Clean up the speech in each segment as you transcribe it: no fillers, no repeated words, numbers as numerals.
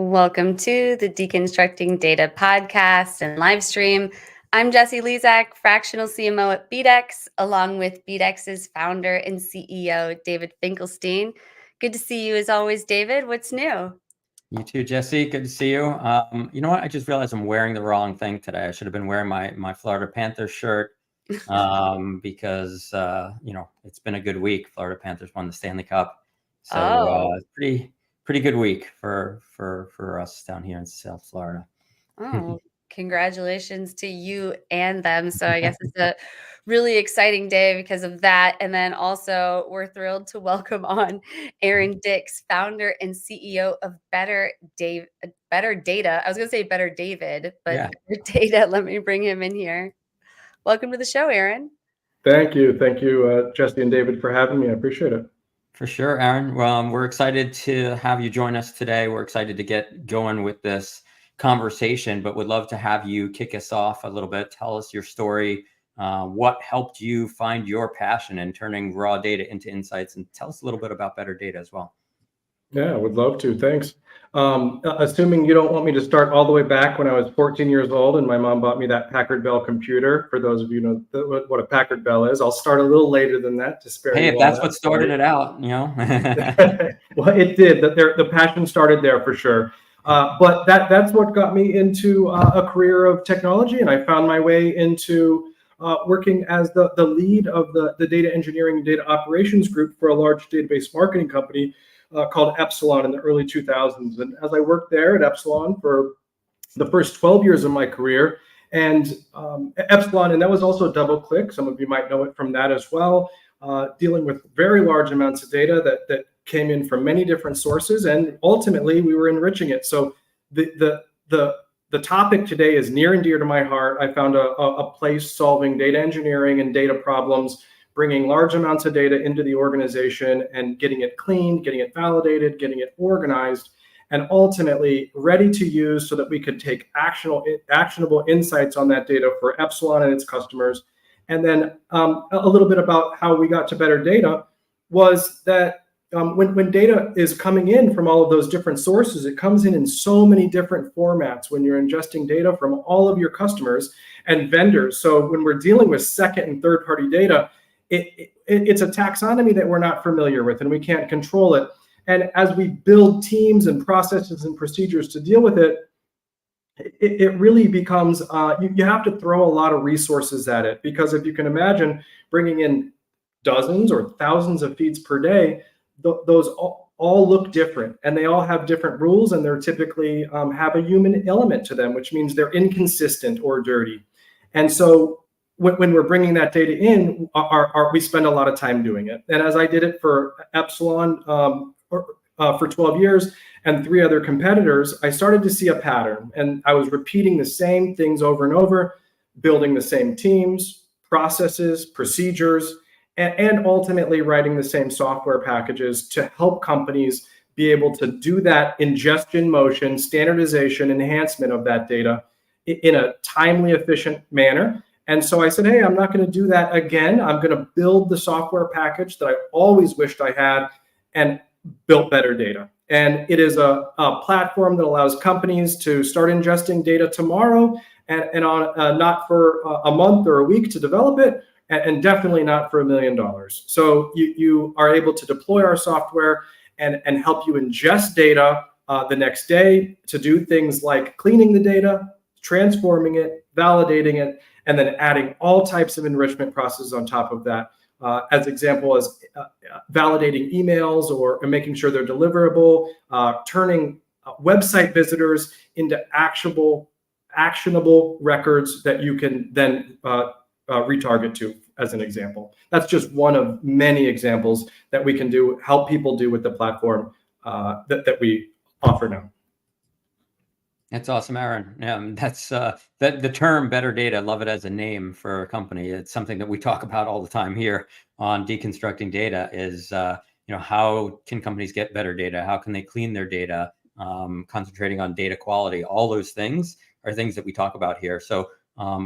Welcome to the Deconstructing Data podcast and live stream. I'm Jessie Lezak, fractional CMO at BDEX, along with BDEX's founder and CEO, David Finkelstein. Good to see you as always, David. What's new? You too, Jesse. Good to see you. You know what? I just realized I'm wearing the wrong thing today. I should have been wearing my Florida Panthers shirt because it's been a good week. Florida Panthers won the Stanley Cup, so pretty good week for us down here in South Florida. Oh, congratulations to you and them. So I guess it's a really exciting day because of that. And then also we're thrilled to welcome on Aaron Dix, founder and CEO of BettrData. I was going to say Better David, but BettrData. Let me bring him in here. Welcome to the show, Aaron. Thank you, Jesse and David, for having me. I appreciate it. For sure, Aaron. Well, we're excited to have you join us today. We're excited to get going with this conversation, but would love to have you kick us off a little bit. Tell us your story. What helped you find your passion in turning raw data into insights, and tell us a little bit about BettrData as well. Yeah, I would love to. Thanks. Assuming you don't want me to start all the way back when I was 14 years old and my mom bought me that Packard Bell computer. For those of you who know what a Packard Bell is, I'll start a little later than that to spare you. Hey, if that's what started it out, Well, it did. The passion started there for sure. But that's what got me into a career of technology, and I found my way into working as the lead of the data engineering and data operations group for a large database marketing company called Epsilon in the early 2000s. And as I worked there at Epsilon for the first 12 years of my career, and Epsilon, and that was also DoubleClick. Some of you might know it from that as well, dealing with very large amounts of data that came in from many different sources, and ultimately we were enriching it. So the topic today is near and dear to my heart. I found a place solving data engineering and data problems, bringing large amounts of data into the organization and getting it cleaned, getting it validated, getting it organized, and ultimately ready to use so that we could take actionable insights on that data for Epsilon and its customers. And then a little bit about how we got to BettrData was that when data is coming in from all of those different sources, it comes in so many different formats when you're ingesting data from all of your customers and vendors. So when we're dealing with second and third party data, it's a taxonomy that we're not familiar with and we can't control it. And as we build teams and processes and procedures to deal with it, it really becomes, you have to throw a lot of resources at it, because if you can imagine bringing in dozens or thousands of feeds per day, those all look different and they all have different rules, and they're typically have a human element to them, which means they're inconsistent or dirty. And so when we're bringing that data in, we spend a lot of time doing it. And as I did it for Epsilon for 12 years and 3 other competitors, I started to see a pattern, and I was repeating the same things over and over, building the same teams, processes, procedures, and ultimately writing the same software packages to help companies be able to do that ingestion motion, standardization, enhancement of that data in a timely, efficient manner. And so I said, hey, I'm not going to do that again. I'm going to build the software package that I always wished I had, and built BettrData. And it is a platform that allows companies to start ingesting data tomorrow, and on not for a month or a week to develop it, and definitely not for $1 million. So you are able to deploy our software and help you ingest data the next day to do things like cleaning the data, transforming it, validating it, and then adding all types of enrichment processes on top of that. As example, as validating emails or making sure they're deliverable, turning website visitors into actionable records that you can then retarget to, as an example. That's just one of many examples that we can help people do with the platform that we offer now. That's awesome, Aaron. That's the term BettrData. Love it as a name for a company. It's something that we talk about all the time here on Deconstructing Data. Is how can companies get better data? How can they clean their data? Concentrating on data quality. All those things are things that we talk about here. So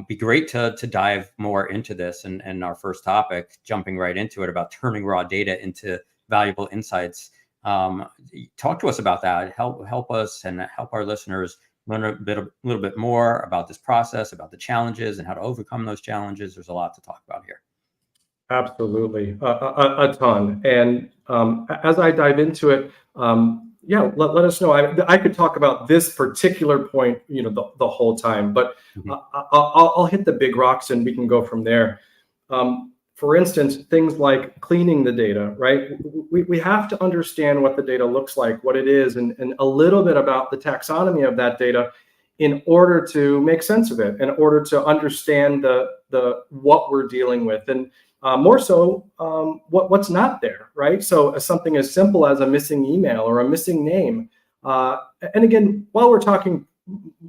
be great to dive more into this. And our first topic, jumping right into it, about turning raw data into valuable insights. Talk to us about that. Help us and help our listeners learn a little bit more about this process, about the challenges and how to overcome those challenges. There's a lot to talk about here. Absolutely, a ton. And as I dive into it, yeah, let us know. I could talk about this particular point, the whole time, but I'll hit the big rocks and we can go from there. For instance, things like cleaning the data, right? We have to understand what the data looks like, what it is, and a little bit about the taxonomy of that data in order to make sense of it, in order to understand the what we're dealing with, and more so what's not there, right? So something as simple as a missing email or a missing name. And again, while we're talking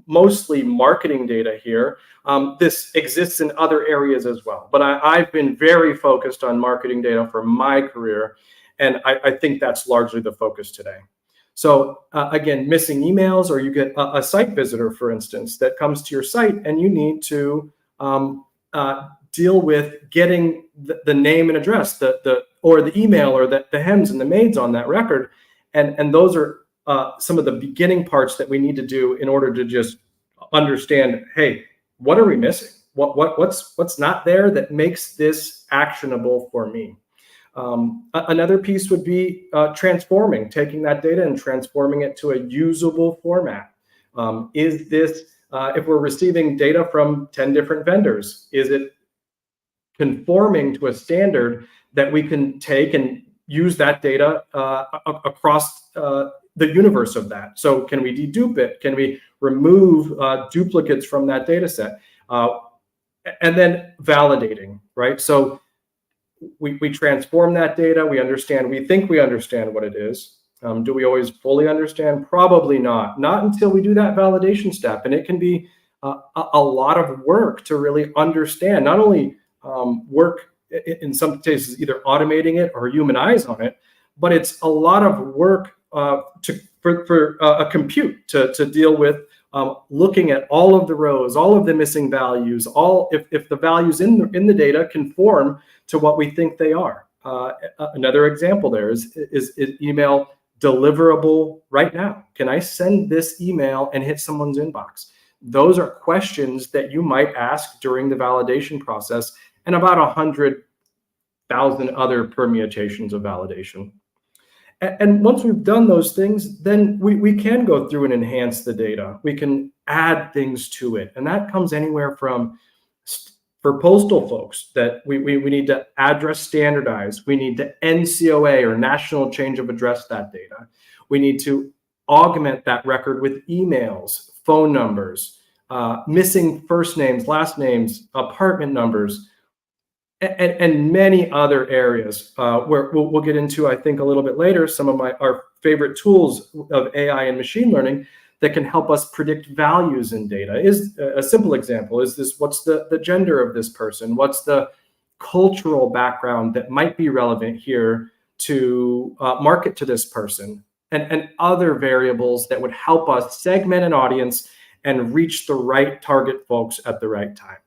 mostly marketing data here, this exists in other areas as well. But I've been very focused on marketing data for my career, and I think that's largely the focus today. So again, missing emails, or you get a site visitor, for instance, that comes to your site and you need to deal with getting the name and address, or the email, or the hems and the maids on that record. And those are some of the beginning parts that we need to do in order to just understand, hey, what are we missing? What's not there that makes this actionable for me? Another piece would be taking that data and transforming it to a usable format. Is this, if we're receiving data from 10 different vendors, is it conforming to a standard that we can take and use that data across the universe of that? So can we dedupe it? Can we remove duplicates from that data set? And then validating, right? So we transform that data, we think we understand what it is. Do we always fully understand? Probably not until we do that validation step. And it can be a lot of work to really understand, not only work in some cases, either automating it or human eyes on it, but it's a lot of work for a compute to deal with looking at all of the rows, all of the missing values, if the values in the data conform to what we think they are. Another example there is email deliverable right now? Can I send this email and hit someone's inbox? Those are questions that you might ask during the validation process, and about 100,000 other permutations of validation. And once we've done those things, then we can go through and enhance the data. We can add things to it. And that comes anywhere from, for postal folks, that we need to address standardize. We need to NCOA, or national change of address, that data. We need to augment that record with emails, phone numbers, missing first names, last names, apartment numbers, and many other areas where we'll get into, I think, a little bit later, some of our favorite tools of AI and machine learning that can help us predict values in data. Is a simple example, what's the gender of this person? What's the cultural background that might be relevant here to market to this person? And other variables that would help us segment an audience and reach the right target folks at the right time.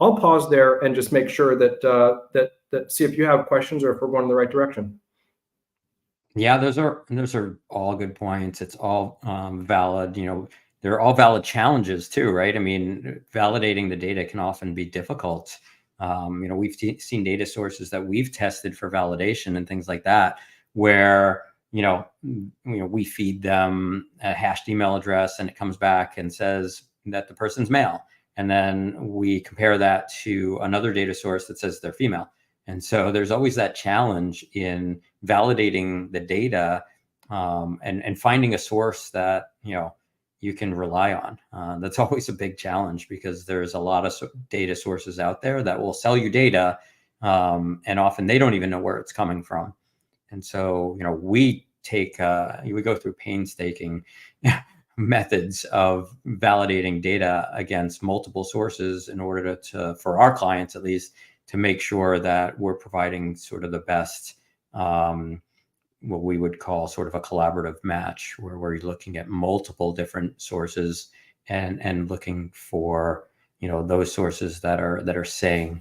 I'll pause there and just make sure that see if you have questions or if we're going in the right direction. Yeah, those are all good points. It's all valid. They're all valid challenges too, right? I mean, validating the data can often be difficult. We've seen data sources that we've tested for validation and things like that, where we feed them a hashed email address and it comes back and says that the person's male. And then we compare that to another data source that says they're female. And so there's always that challenge in validating the data and finding a source that, you can rely on. That's always a big challenge, because there's a lot of data sources out there that will sell you data. And often they don't even know where it's coming from. And so, we go through painstaking methods of validating data against multiple sources in order to, for our clients at least, to make sure that we're providing sort of the best, what we would call sort of a collaborative match, where we're looking at multiple different sources and looking for, those sources that are saying,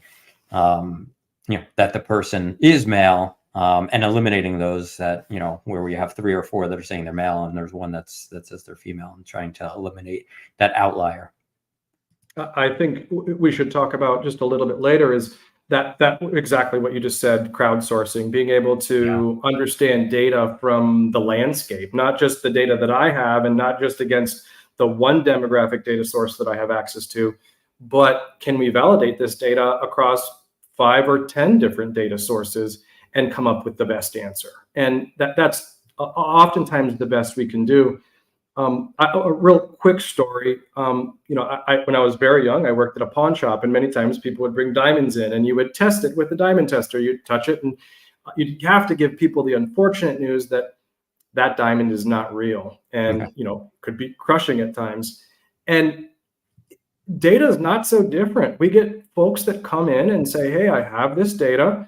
that the person is male and eliminating those that, where we have 3 or 4 that are saying they're male and there's one that says they're female, and trying to eliminate that outlier. I think we should talk about just a little bit later is that exactly what you just said, crowdsourcing, being able to understand data from the landscape, not just the data that I have and not just against the one demographic data source that I have access to, but can we validate this data across 5 or 10 different data sources and come up with the best answer? And that's oftentimes the best we can do. A real quick story. When I was very young, I worked at a pawn shop, and many times people would bring diamonds in, and you would test it with the diamond tester. You'd touch it, and you'd have to give people the unfortunate news that that diamond is not real, and could be crushing at times. And data is not so different. We get folks that come in and say, "Hey, I have this data.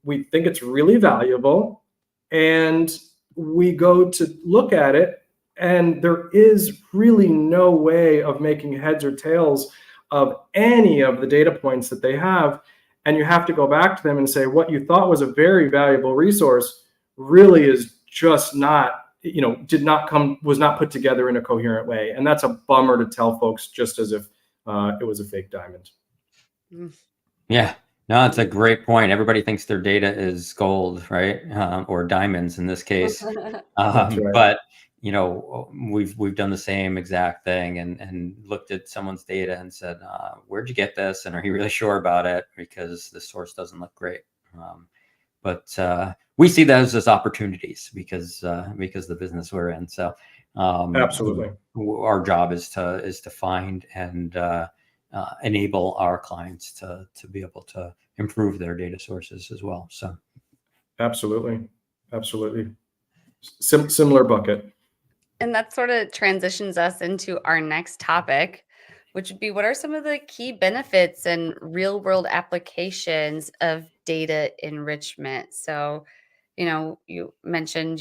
We think it's really valuable," and we go to look at it. And there is really no way of making heads or tails of any of the data points that they have. And you have to go back to them and say, what you thought was a very valuable resource really is just not, was not put together in a coherent way. And that's a bummer to tell folks, just as if it was a fake diamond. Yeah. No, it's a great point. Everybody thinks their data is gold, right? Or diamonds in this case. Right. But we've done the same exact thing and looked at someone's data and said, where'd you get this? And are you really sure about it? Because the source doesn't look great. But we see those as opportunities because the business we're in. So absolutely, our job is to find and enable our clients to be able to improve their data sources as well. So absolutely. Similar bucket. And that sort of transitions us into our next topic, which would be, what are some of the key benefits and real world applications of data enrichment? So, you mentioned,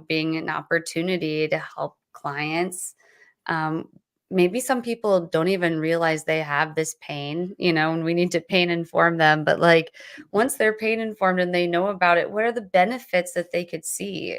being an opportunity to help clients. Maybe some people don't even realize they have this pain, and we need to pain inform them. But like, once they're pain informed and they know about it, what are the benefits that they could see?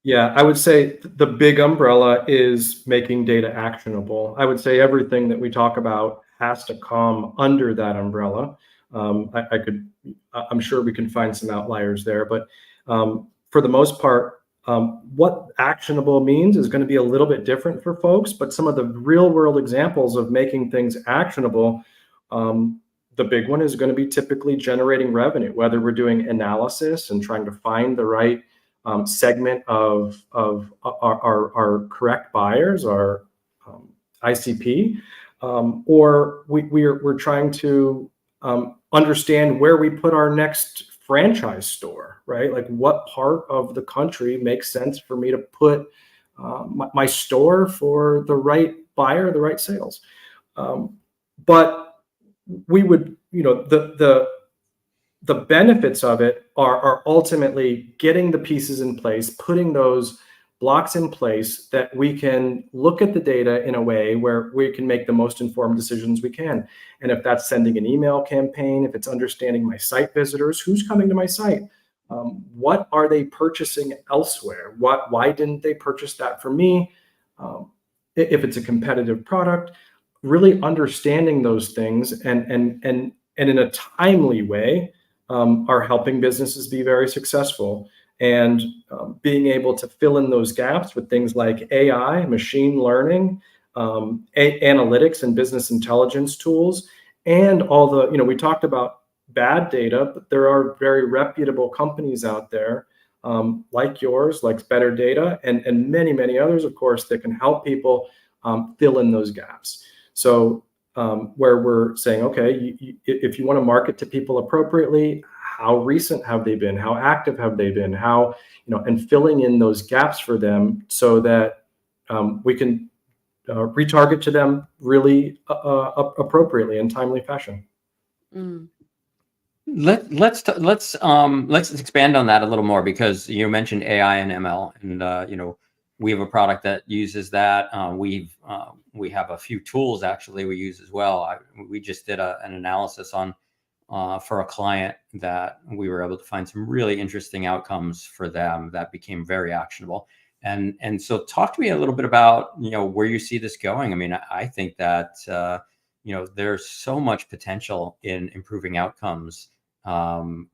Yeah, I would say the big umbrella is making data actionable. I would say everything that we talk about has to come under that umbrella. I'm sure we can find some outliers there, but for the most part, what actionable means is going to be a little bit different for folks. But some of the real world examples of making things actionable, the big one is going to be typically generating revenue, whether we're doing analysis and trying to find the right segment of our correct buyers, our ICP, or we're trying to understand where we put our next franchise store, right? Like, what part of the country makes sense for me to put my store for the right buyer, the right sales. But we would, the benefits of it are ultimately getting the pieces in place, putting those blocks in place that we can look at the data in a way where we can make the most informed decisions we can. And if that's sending an email campaign, if it's understanding my site visitors, who's coming to my site, what are they purchasing elsewhere? Why didn't they purchase that from me? If it's a competitive product, really understanding those things and in a timely way are helping businesses be very successful. And being able to fill in those gaps with things like AI, machine learning, analytics and business intelligence tools, and all the, we talked about bad data, but there are very reputable companies out there like yours, like BettrData, and many, many others, of course, that can help people fill in those gaps. So where we're saying, okay, if you want to market to people appropriately, how recent have they been? How active have they been? How, and filling in those gaps for them so that we can retarget to them really appropriately in timely fashion. Mm. Let's expand on that a little more, because you mentioned AI and ML, and we have a product that uses that. We have a few tools actually we use as well. We just did an analysis on for a client that we were able to find some really interesting outcomes for them that became very actionable. And so talk to me a little bit about, where you see this going. I mean, I think that, there's so much potential in improving outcomes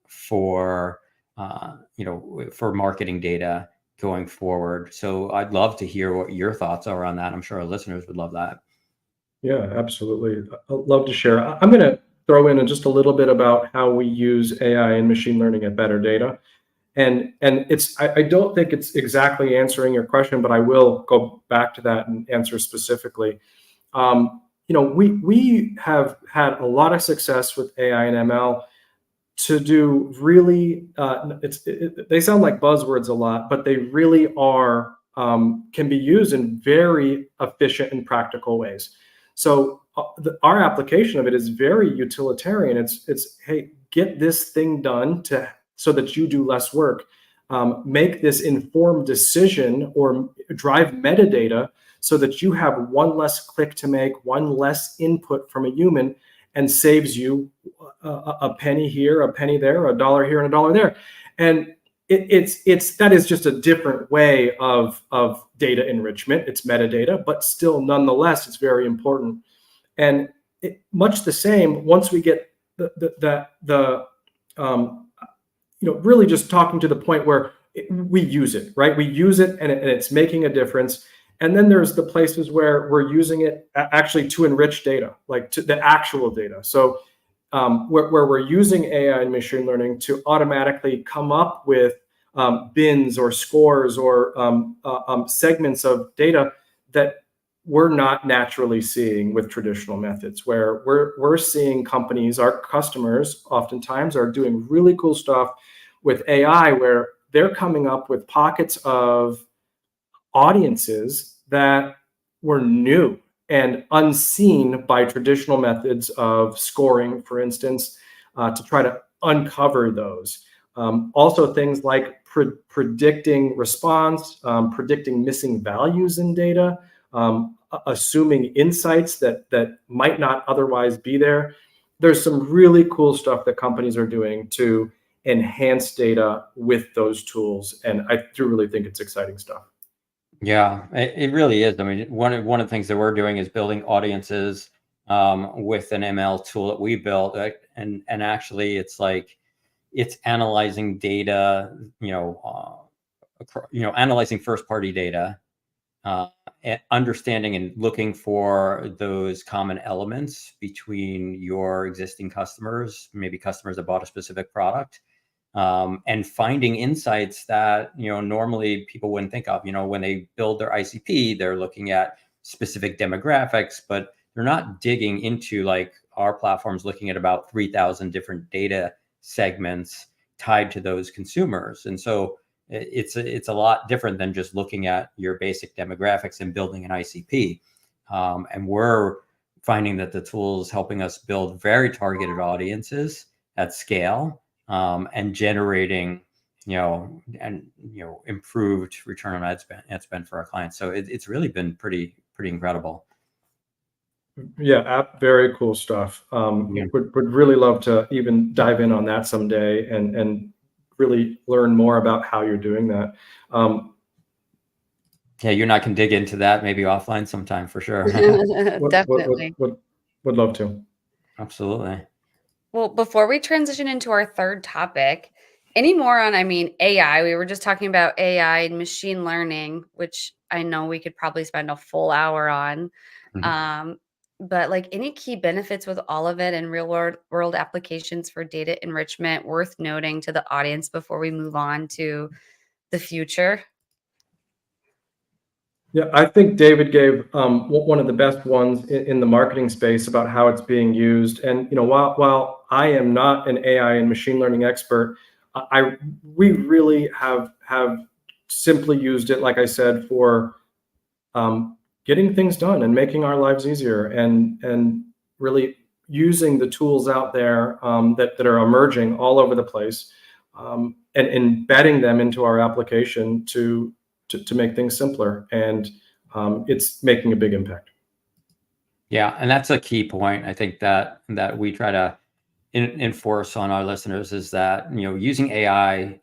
for marketing data going forward. So I'd love to hear what your thoughts are on that. I'm sure our listeners would love that. Yeah, absolutely. I'd love to share. I'm going to throw in just a little bit about how we use AI and machine learning at BettrData. And I don't think it's exactly answering your question, but I will go back to that and answer specifically. We have had a lot of success with AI and ML to do really, they sound like buzzwords a lot, but they really are, can be used in very efficient and practical ways. So our application of it is very utilitarian. It's hey, get this thing done so that you do less work. Make this informed decision or drive metadata so that you have one less click to make, one less input from a human, and saves you a penny here, a penny there, a dollar here, and a dollar there. And that is just a different way of data enrichment. It's metadata, but still, nonetheless, it's very important. And much the same once we get really just talking to the point where we use it, right? We use it and it's making a difference. And then there's the places where we're using it actually to enrich data, like to the actual data. So where we're using AI and machine learning to automatically come up with bins or scores or segments of data that we're not naturally seeing with traditional methods, where we're seeing companies, our customers oftentimes are doing really cool stuff with AI, where they're coming up with pockets of audiences that were new and unseen by traditional methods of scoring, for instance, to try to uncover those. Also things like predicting response, predicting missing values in data, assuming insights that might not otherwise be there. There's some really cool stuff that companies are doing to enhance data with those tools. And I do really think it's exciting stuff. Yeah, it really is. I mean, one of the things that we're doing is building audiences with an ML tool that we built, and actually, it's analyzing data, analyzing first party data, understanding and looking for those common elements between your existing customers, maybe customers that bought a specific product. And finding insights that normally people wouldn't think of. When they build their ICP, they're looking at specific demographics, but they're not digging into, like, our platform's looking at about 3,000 different data segments tied to those consumers. And so it's a lot different than just looking at your basic demographics and building an ICP. And we're finding that the tool is helping us build very targeted audiences at scale. And generating, improved return on ad spend for our clients. So it's really been pretty incredible. Yeah, very cool stuff. Would really love to even dive in on that someday and really learn more about how you're doing that. Yeah, you and I can dig into that maybe offline sometime for sure. Definitely. Would love to. Absolutely. Well, before we transition into our third topic, any more on, AI? We were just talking about AI and machine learning, which I know we could probably spend a full hour on. Mhm. But like, any key benefits with all of it and real world applications for data enrichment worth noting to the audience before we move on to the future? Yeah, I think David gave one of the best ones in the marketing space about how it's being used. And while I am not an AI and machine learning expert, we really have simply used it, like I said, for getting things done and making our lives easier, and really using the tools out there that are emerging all over the place, and embedding them into our application to make things simpler. And it's making a big impact. Yeah, and that's a key point. I think that we try to enforce on our listeners is that, using AI,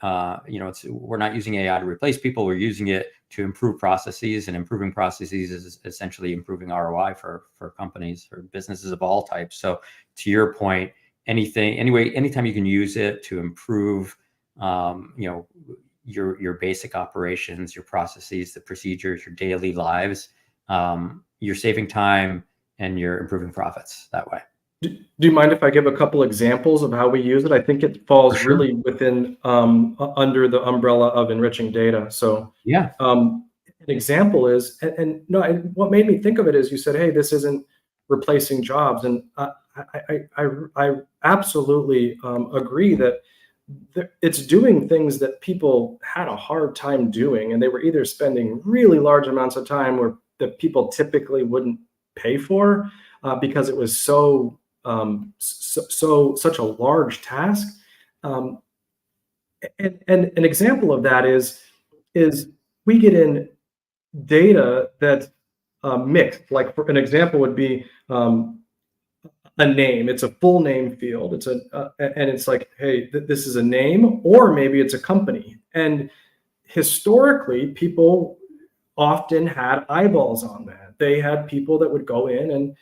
we're not using AI to replace people. We're using it to improve processes, and improving processes is essentially improving ROI for companies or businesses of all types. So to your point, anytime you can use it to improve, your basic operations, your processes, the procedures, your daily lives, you're saving time and you're improving profits that way. Do you mind if I give a couple examples of how we use it? I think it falls really within under the umbrella of enriching data. So yeah, an example is, and no, what made me think of it is you said, hey, this isn't replacing jobs, and I absolutely agree that it's doing things that people had a hard time doing, and they were either spending really large amounts of time where that people typically wouldn't pay for because it was such a large task. And an example of that is we get in data that's mixed. Like for an example would be a name. It's a full name field. And it's like, hey, this is a name, or maybe it's a company. And historically, people often had eyeballs on that. They had people that would go in and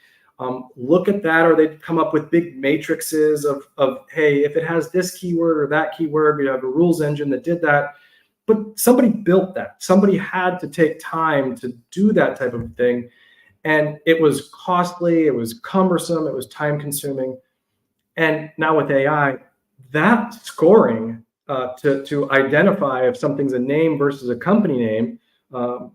look at that, or they'd come up with big matrices of, hey, if it has this keyword or that keyword, we have a rules engine that did that. But somebody built that. Somebody had to take time to do that type of thing. And it was costly, it was cumbersome, it was time consuming. And now with AI, that scoring to identify if something's a name versus a company name, we'll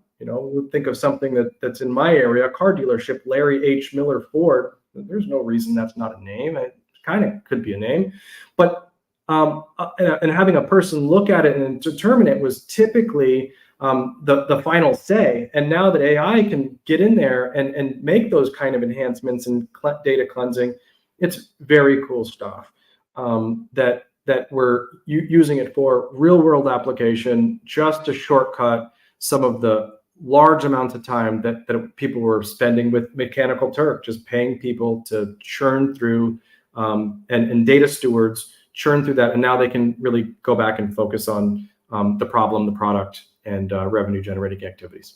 think of something that's in my area, a car dealership, Larry H. Miller Ford. There's no reason that's not a name. It kind of could be a name. But and having a person look at it and determine it was typically the final say. And now that AI can get in there and make those kind of enhancements and data cleansing, it's very cool stuff that we're using it for real world application, just to shortcut some of the large amounts of time that people were spending with Mechanical Turk, just paying people to churn through and data stewards churn through that. And now they can really go back and focus on the problem, the product, and revenue generating activities.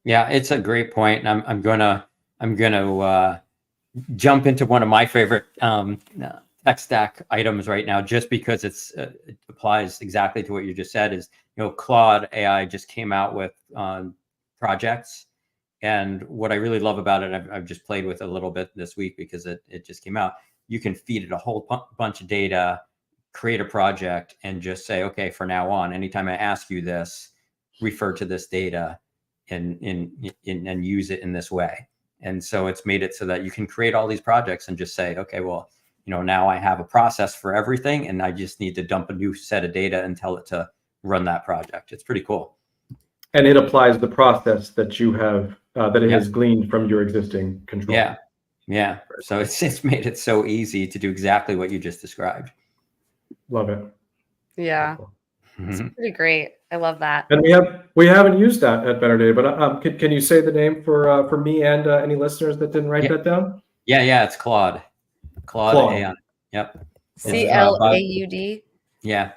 Yeah, it's a great point. And I'm gonna jump into one of my favorite tech stack items right now, just because it applies exactly to what you just said. Is Claude AI just came out with projects, and what I really love about it, I've just played with it a little bit this week because it just came out. You can feed it a whole bunch of data, create a project, and just say, okay, for now on, anytime I ask you this, refer to this data and use it in this way. And so it's made it so that you can create all these projects and just say, okay, well, now I have a process for everything, and I just need to dump a new set of data and tell it to run that project. It's pretty cool. And it applies the process that you have, that it has gleaned from your existing control. Yeah. So it's made it so easy to do exactly what you just described. Love it. Yeah. It's pretty great. I love that. And we haven't used that at BettrData, but can you say the name for me and any listeners that didn't write that down? Yeah, it's Claude AI. Yep. CLAUD. Yeah,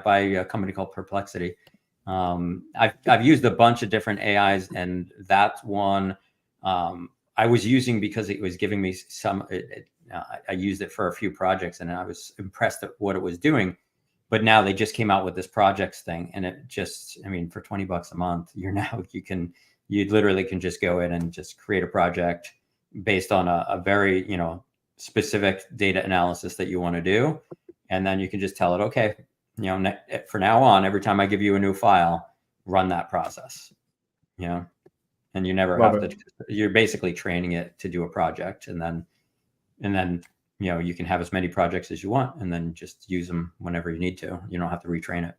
by a company called Perplexity. I've used a bunch of different AIs, and that one I was using because it was giving me some. I used it for a few projects, and I was impressed at what it was doing. But now they just came out with this projects thing, and it just, for $20 a month, you literally can just go in and just create a project based on a very, specific data analysis that you want to do. And then you can just tell it, okay, for now on, every time I give you a new file, run that process, and you never have to, you're basically training it to do a project. And then, you can have as many projects as you want, and then just use them whenever you need to. You don't have to retrain it.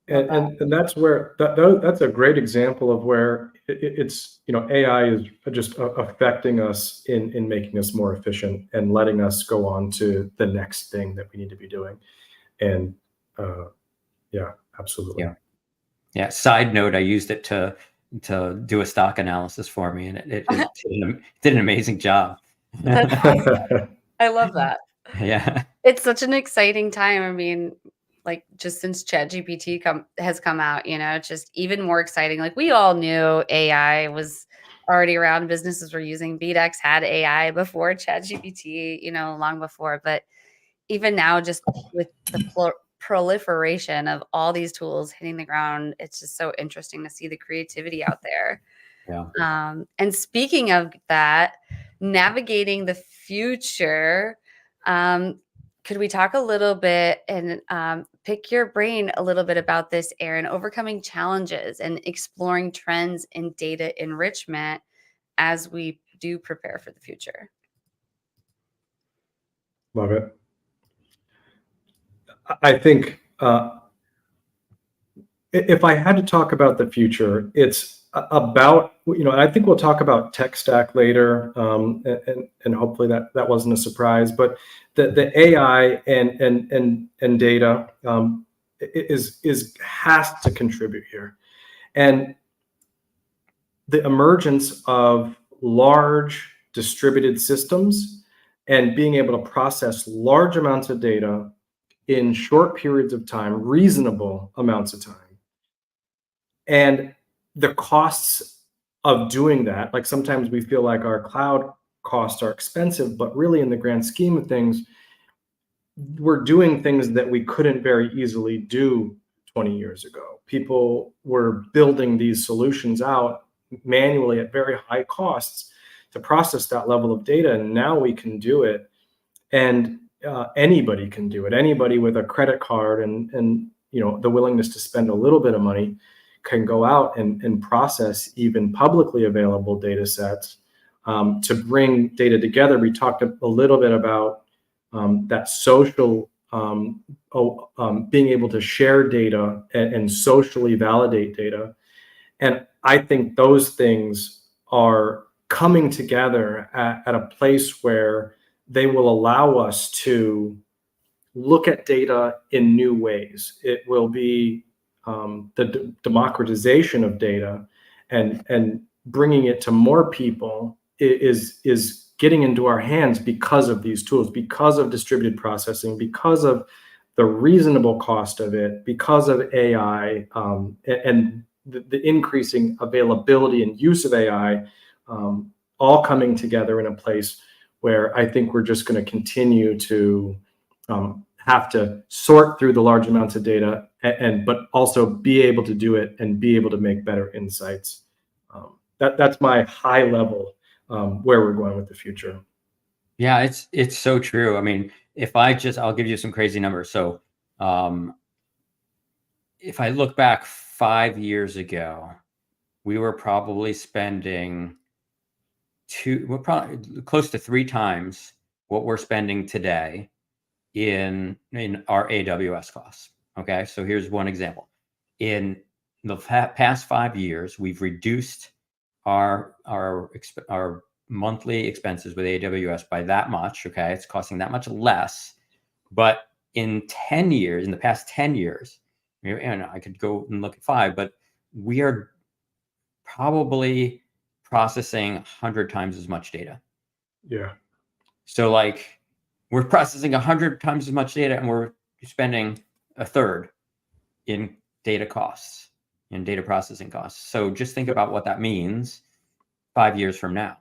And that's where that's a great example of where it's AI is just affecting us in making us more efficient and letting us go on to the next thing that we need to be doing. And absolutely. Yeah. Side note, I used it to do a stock analysis for me, and it did an amazing job. That's awesome. I love that. Yeah. It's such an exciting time. I mean, like just since ChatGPT has come out, it's just even more exciting. Like we all knew AI was already around. Businesses were using BDEX had AI before ChatGPT, long before. But even now, just with the proliferation of all these tools hitting the ground, it's just so interesting to see the creativity out there. Yeah. And speaking of that, navigating the future, could we talk a little bit and pick your brain a little bit about this, Aaron, overcoming challenges and exploring trends in data enrichment as we do prepare for the future? Love it. I think if I had to talk about the future, it's about, I think we'll talk about tech stack later, and hopefully that wasn't a surprise, but the AI and data has to contribute here. And the emergence of large distributed systems and being able to process large amounts of data in short periods of time, reasonable amounts of time. And the costs of doing that, like sometimes we feel like our cloud costs are expensive, but really in the grand scheme of things, we're doing things that we couldn't very easily do 20 years ago. People were building these solutions out manually at very high costs to process that level of data. And now we can do it. And anybody can do it. Anybody with a credit card and the willingness to spend a little bit of money can go out and process even publicly available data sets to bring data together. We talked a little bit about that social, being able to share data and socially validate data. And I think those things are coming together at a place where they will allow us to look at data in new ways. It will be the democratization of data and bringing it to more people is getting into our hands because of these tools, because of distributed processing, because of the reasonable cost of it, because of AI, and the increasing availability and use of AI, all coming together in a place where I think we're just going to continue to have to sort through the large amounts of data, but also be able to do it and be able to make better insights. That's my high level where we're going with the future. Yeah, it's so true. I mean, I'll give you some crazy numbers. So if I look back 5 years ago, we were probably spending we're probably close to 3 times what we're spending today in our AWS costs. Okay, so here's one example. In the past 5 years, we've reduced our monthly expenses with AWS by that much. Okay, it's costing that much less. But in the past 10 years, and I could go and look at 5, but we are probably processing 100 times as much data. Yeah. So like we're processing 100 times as much data and we're spending a third in data costs, in data processing costs. So just think about what that means 5 years from now,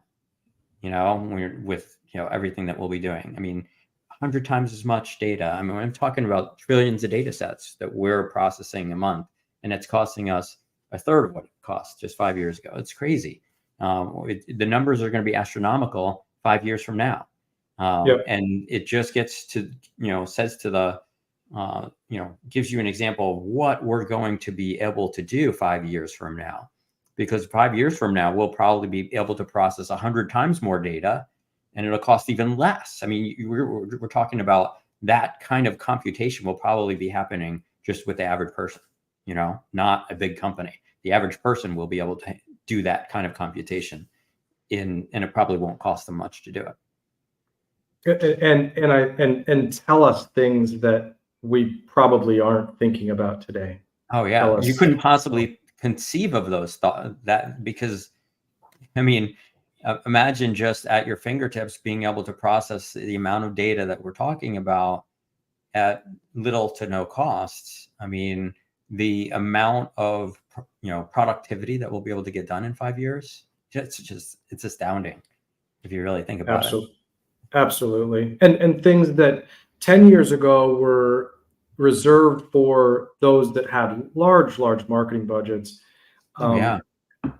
with everything that we'll be doing. I mean, 100 times as much data. I mean, I'm talking about trillions of data sets that we're processing a month, and it's costing us a third of what it cost just 5 years ago. It's crazy. The numbers are going to be astronomical 5 years from now. Yep. And it just gets to, says to the, gives you an example of what we're going to be able to do 5 years from now. Because 5 years from now, we'll probably be able to process 100 times more data and it'll cost even less. I mean, we're talking about that kind of computation will probably be happening just with the average person, not a big company. The average person will be able to do that kind of computation and it probably won't cost them much to do it. And tell us things that we probably aren't thinking about today. Oh yeah, you couldn't possibly conceive of those thoughts because, I mean, imagine just at your fingertips being able to process the amount of data that we're talking about at little to no costs. I mean, the amount of productivity that we'll be able to get done in 5 years, it's astounding if you really think about it. Absolutely. And things that 10 years ago were reserved for those that had large marketing budgets. Oh yeah.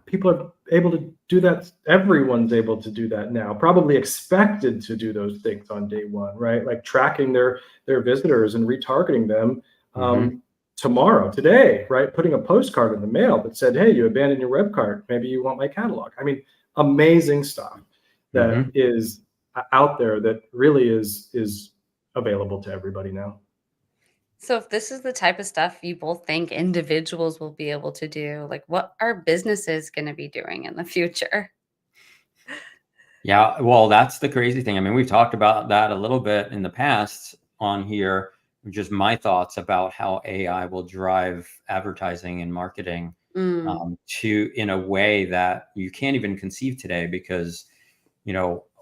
People are able to do that. Everyone's able to do that now, probably expected to do those things on day one, right? Like tracking their visitors and retargeting them tomorrow, today, right? Putting a postcard in the mail that said, hey, you abandoned your web cart. Maybe you want my catalog. I mean, amazing stuff that is out there that really is available to everybody now. So if this is the type of stuff you both think individuals will be able to do, like what are businesses going to be doing in the future? Yeah, well, that's the crazy thing. I mean, we've talked about that a little bit in the past on here, just my thoughts about how AI will drive advertising and marketing to in a way that you can't even conceive today, because,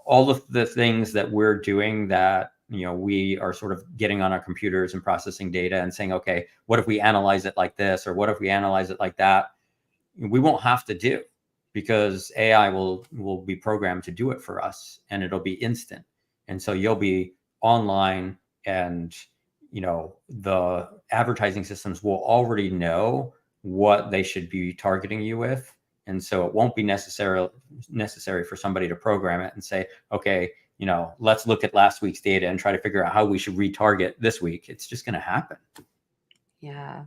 all of the things that we're doing that, we are sort of getting on our computers and processing data and saying, okay, what if we analyze it like this? Or what if we analyze it like that? We won't have to do, because AI will be programmed to do it for us, and it'll be instant. And so you'll be online, and the advertising systems will already know what they should be targeting you with. And so it won't be necessary for somebody to program it and say, okay, let's look at last week's data and try to figure out how we should retarget this week. It's just going to happen. Yeah.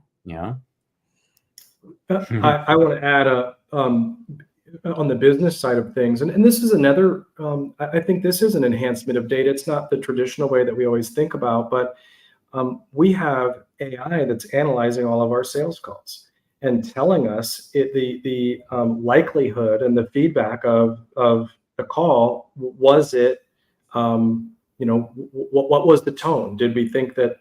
I want to add on the business side of things, and this is another, I think this is an enhancement of data. It's not the traditional way that we always think about, but we have AI that's analyzing all of our sales calls and telling us the likelihood and the feedback of the call. Was it, what was the tone? Did we think that,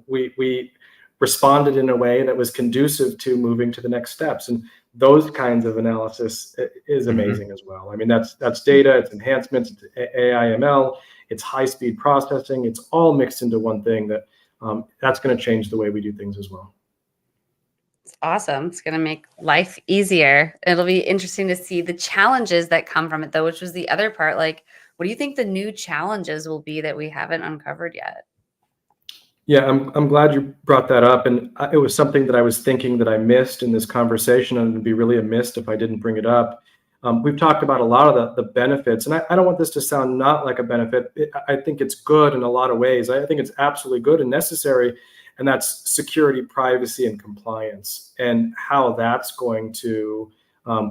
we responded in a way that was conducive to moving to the next steps? And those kinds of analysis is amazing as well. I mean, that's data, it's enhancements, it's AI, ML, it's high-speed processing. It's all mixed into one thing that's going to change the way we do things as well. It's awesome. It's going to make life easier. It'll be interesting to see the challenges that come from it, though, which was the other part. Like, what do you think the new challenges will be that we haven't uncovered yet? Yeah, I'm glad you brought that up, and it was something that I was thinking that I missed in this conversation, and it'd be really a miss if I didn't bring it up. We've talked about a lot of the benefits, and I don't want this to sound not like a benefit. I think it's good in a lot of ways. I think it's absolutely good and necessary, and that's security, privacy, and compliance, and how that's going to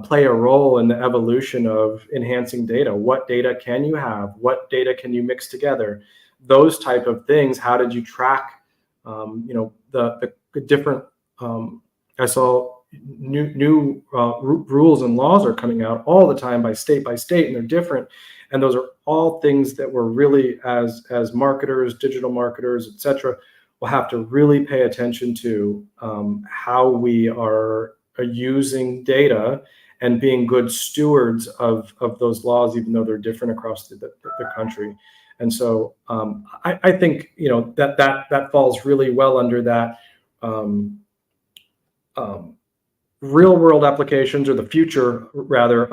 play a role in the evolution of enhancing data. What data can you have? What data can you mix together? Those type of things. How did you track, the different, I saw new rules and laws are coming out all the time by state, and they're different. And those are all things that we're really, as marketers, digital marketers, et cetera, will have to really pay attention to how we are using data and being good stewards of those laws, even though they're different across the country. And so I think that falls really well under that real world applications, or the future rather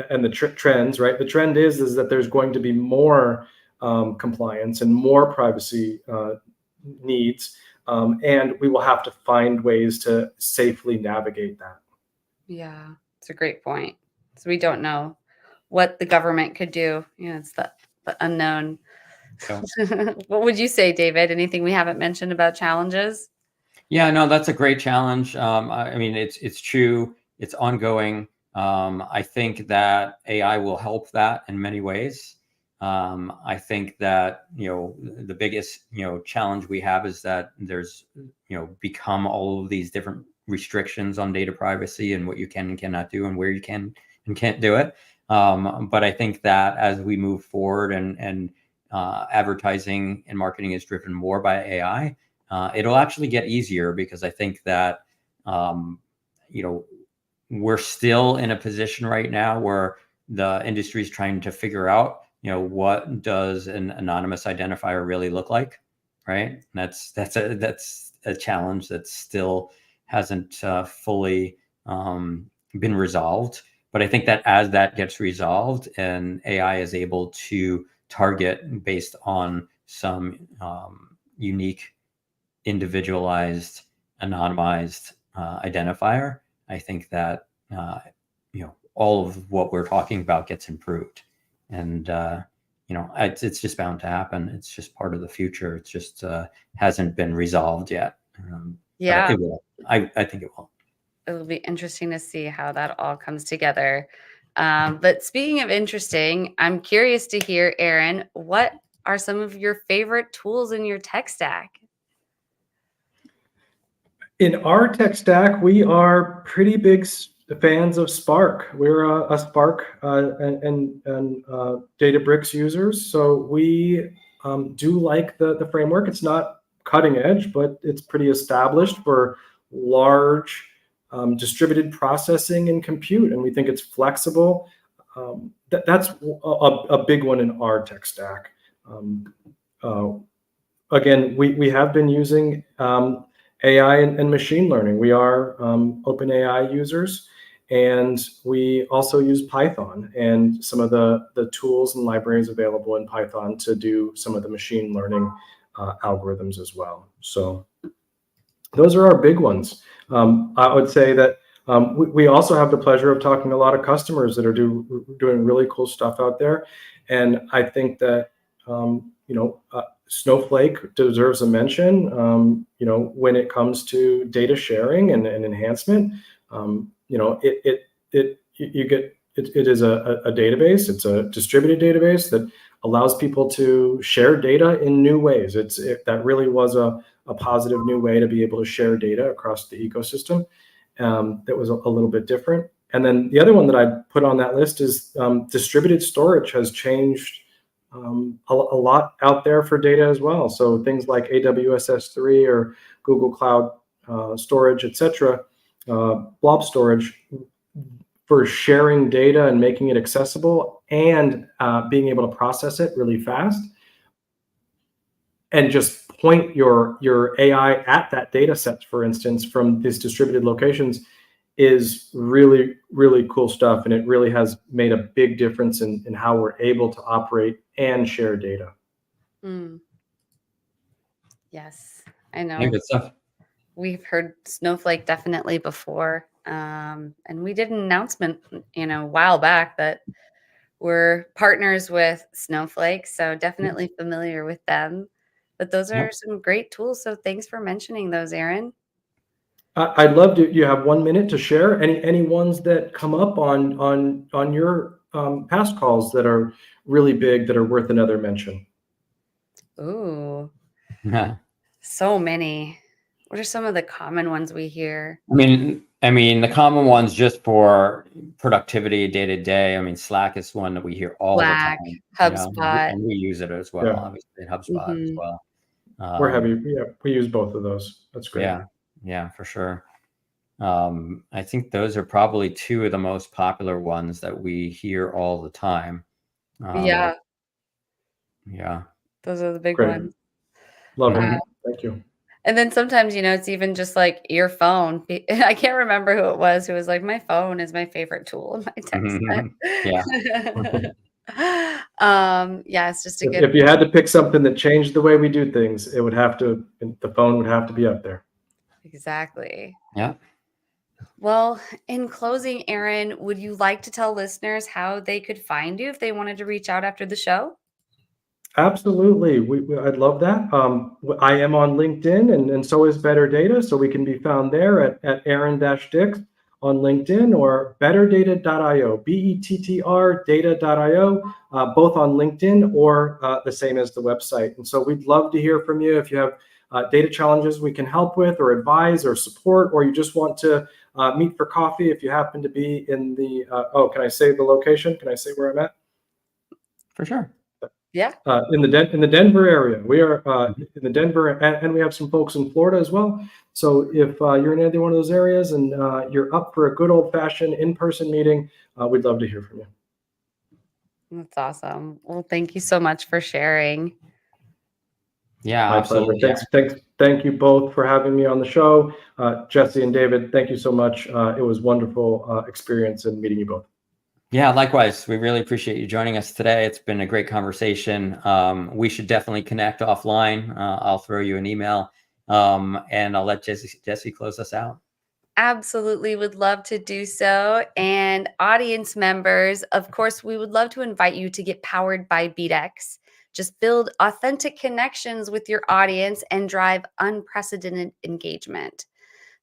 and the trends. Right, the trend is that there's going to be more compliance and more privacy needs, and we will have to find ways to safely navigate that. Yeah, it's a great point. So we don't know what the government could do. It's the unknown. So, what would you say, David? Anything we haven't mentioned about challenges? yeah, no, that's a great challenge. I mean, it's true. It's ongoing. I think that AI will help that in many ways. I think that, the biggest, challenge we have is that there's, become all of these different restrictions on data privacy and what you can and cannot do and where you can and can't do it. But I think that as we move forward and advertising and marketing is driven more by AI, it'll actually get easier, because I think that, we're still in a position right now where the industry is trying to figure out, what does an anonymous identifier really look like, right? That's a challenge that still hasn't fully been resolved. But I think that as that gets resolved and AI is able to target based on some unique, individualized, anonymized identifier, I think that all of what we're talking about gets improved, and it's just bound to happen. It's just part of the future. It's just hasn't been resolved yet. Yeah, but it will. I think it will. it'll be interesting to see how that all comes together. But speaking of interesting, I'm curious to hear, Aaron, what are some of your favorite tools in your tech stack? In our tech stack, we are pretty big fans of Spark. We're a Spark and Databricks users, so we do like the framework. It's not cutting edge, but it's pretty established for large distributed processing and compute, and we think it's flexible. That's a big one in our tech stack. Again, we have been using AI and machine learning. We are OpenAI users, and we also use Python and some of the tools and libraries available in Python to do some of the machine learning algorithms as well. So those are our big ones. I would say that we also have the pleasure of talking to a lot of customers that are doing really cool stuff out there. And I think that, Snowflake deserves a mention, when it comes to data sharing and enhancement. It is a database. It's a distributed database that allows people to share data in new ways. That really was a positive new way to be able to share data across the ecosystem. That was a little bit different. And then the other one that I'd put on that list is distributed storage has changed a lot out there for data as well. So things like AWS S3 or Google Cloud Storage, etc., blob storage for sharing data and making it accessible and being able to process it really fast and just point your AI at that data set, for instance, from these distributed locations is really, really cool stuff. And it really has made a big difference in how we're able to operate and share data. Yes, I know. Yeah, good stuff. We've heard Snowflake definitely before. And we did an announcement, a while back that we're partners with Snowflake. So definitely familiar with them. But those are some great tools. So thanks for mentioning those, Aaron. I'd love to. You have 1 minute to share any ones that come up on your past calls that are really big that are worth another mention. Ooh, Yeah. so many. What are some of the common ones we hear? I mean, the common ones just for productivity day to day. I mean, Slack is one that we hear all Slack, the time. HubSpot. And we use it as well, Yeah. obviously, HubSpot as well. We're heavy. Yeah, we use both of those. That's great. Yeah, for sure. I think those are probably two of the most popular ones that we hear all the time. Yeah, Yeah. those are the big Great. ones. Love it. Thank you. And then sometimes, it's even just like your phone. I can't remember who it was who was like, my phone is my favorite tool in my tech stack. Yeah, it's just a good. If you had to pick something that changed the way we do things, the phone would have to be up there. Exactly. Yeah. Well, in closing, Aaron, would you like to tell listeners how they could find you if they wanted to reach out after the show? Absolutely. I'd love that. I am on LinkedIn and so is BettrData. So we can be found there at Aaron-Dix on LinkedIn or BettrData.io, BETTR data.io, both on LinkedIn or the same as the website. And so we'd love to hear from you if you have data challenges we can help with or advise or support, or you just want to meet for coffee if you happen to be in the, can I say the location? Can I say where I'm at? For sure. Yeah. In the Denver area. We are in the Denver, and we have some folks in Florida as well. So if you're in either one of those areas and you're up for a good old-fashioned in-person meeting, we'd love to hear from you. That's awesome. Well, thank you so much for sharing. Yeah, My pleasure. absolutely. Thank you both for having me on the show. Jesse and David, thank you so much. It was wonderful experience in meeting you both. Yeah, likewise. We really appreciate you joining us today. It's been a great conversation. We should definitely connect offline. I'll throw you an email, and I'll let Jesse close us out. Absolutely would love to do so. And audience members, of course, we would love to invite you to get powered by BeatX. Just build authentic connections with your audience and drive unprecedented engagement.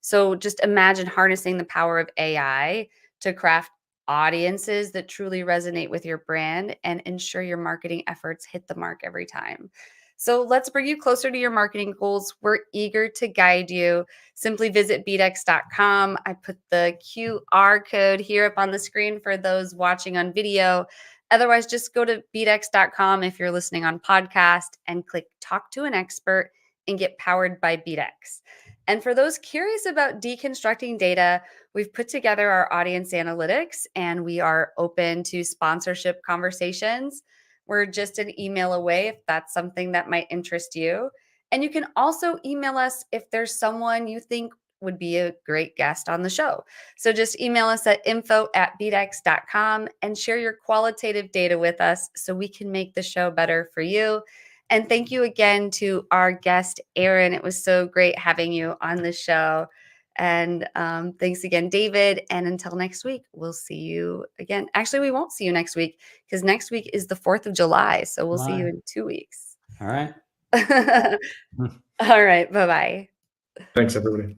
So just imagine harnessing the power of AI to craft audiences that truly resonate with your brand and ensure your marketing efforts hit the mark every time. So let's bring you closer to your marketing goals. We're eager to guide you. Simply visit beatx.com. I put the QR code here up on the screen for those watching on video. Otherwise, just go to beatx.com if you're listening on podcast and click Talk to an Expert and get powered by BeatX. And for those curious about deconstructing data, we've put together our audience analytics and we are open to sponsorship conversations. We're just an email away if that's something that might interest you. And you can also email us if there's someone you think would be a great guest on the show. So just email us at info@beatx.com and share your qualitative data with us so we can make the show better for you. And thank you again to our guest, Aaron. It was so great having you on the show. And thanks again, David. And until next week, we'll see you again. Actually, we won't see you next week because next week is the 4th of July. So we'll see you in 2 weeks. All right. All right. Bye-bye. Thanks, everybody.